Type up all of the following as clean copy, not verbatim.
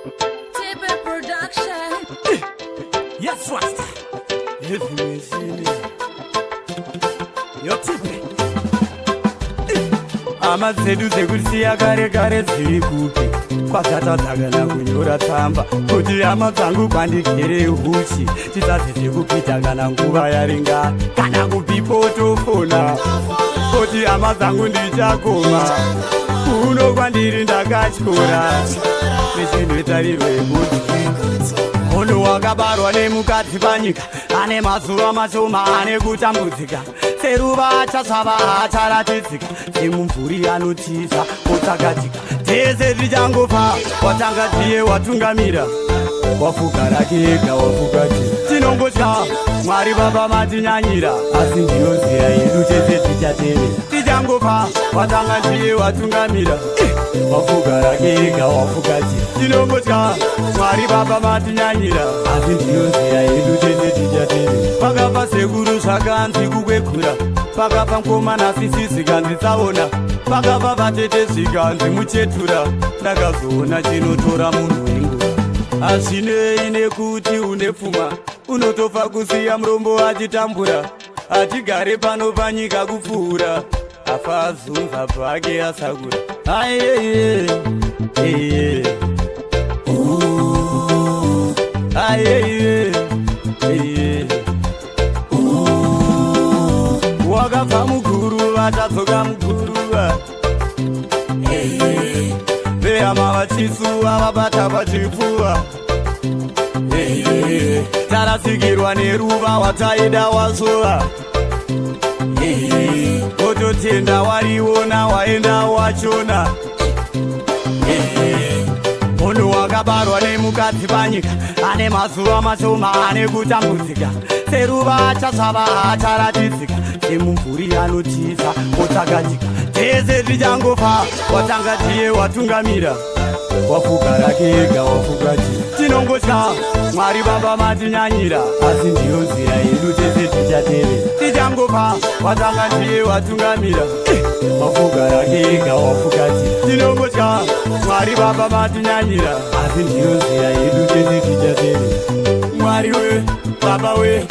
Tipe production. Yes, Rasta. Yo Tipe. Hama dzedu dzekusiya kare kare dziri kupi? Kwakatadzakana kunyora tsamba kuti hama dzangu kwandikere huchi tisadze zvekupita kana nguva yaringa kana kupipo tofona kuti hama dzangu ndichakoma kuno kwandiri ndakatyora nechinotarirwe kuti munhu wakabarwa nemukadzi panyika ane mazuva mashoma ane kutambudzika seruva achasvava acharatidzika semumvuri anotiza otsakatika tese tichangofa watanga tiye watungamira wafuka rake ega wafukati tinongotya mwari baba matinyanyira asi ndiyo nzira yedu tese tichatevera tichangofa watanga tiye watungamira wafuka rake ega wafukati tinongotya mwari baba matinyanyira asi ndiyo nzira yedu tese tichatevera pakafa sekuru zvakanzi kukwekura pakafa mukomana sisisi kanzi tsaona pakafa vatete zvikanzi muchetura ndakazoona chinotora munhu wenguva hazvinei nekuti une pfuma unotofa kusiya murombo achitambura atigare pano panyika kupfuura afa azunza pake asakura ayeye ayeye wakabva mukuru vatadzoka mukuruva vehama vachisuva vabata pachipfuva tarasikirwa neruva wataida wasova ototenda wariona waenda wachona munhu wakabarwa nemukadzi panyika ane mazuva mashoma ane kutambudzika seruva achasvava acharatidzika semumvuri anotiza otsakatika tese tichangofa watanga tiye watungamira wafuka rake ega wafukati tinongotya mwari baba matinyanyira asi ndiyo nzira yedu tese tichatevera tichangofa watanga tiye watungamira wafuka rake ega wafukati tinongotya mwari baba matinyanyira asi ndiyo nzira yedu tese tichatevera mwari we baba we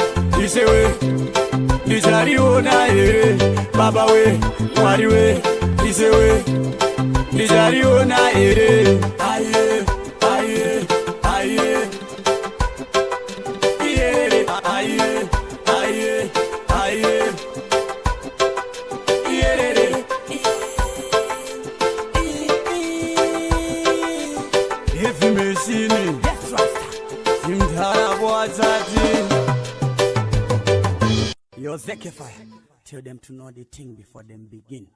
ishe we ndichariona here baba we mwari we ishe we ndichariona here aye aye aye iyere aye aye aye iyere heavy machine simthara bwatati Yo Zeke Fire, tell them to know the thing before them begin.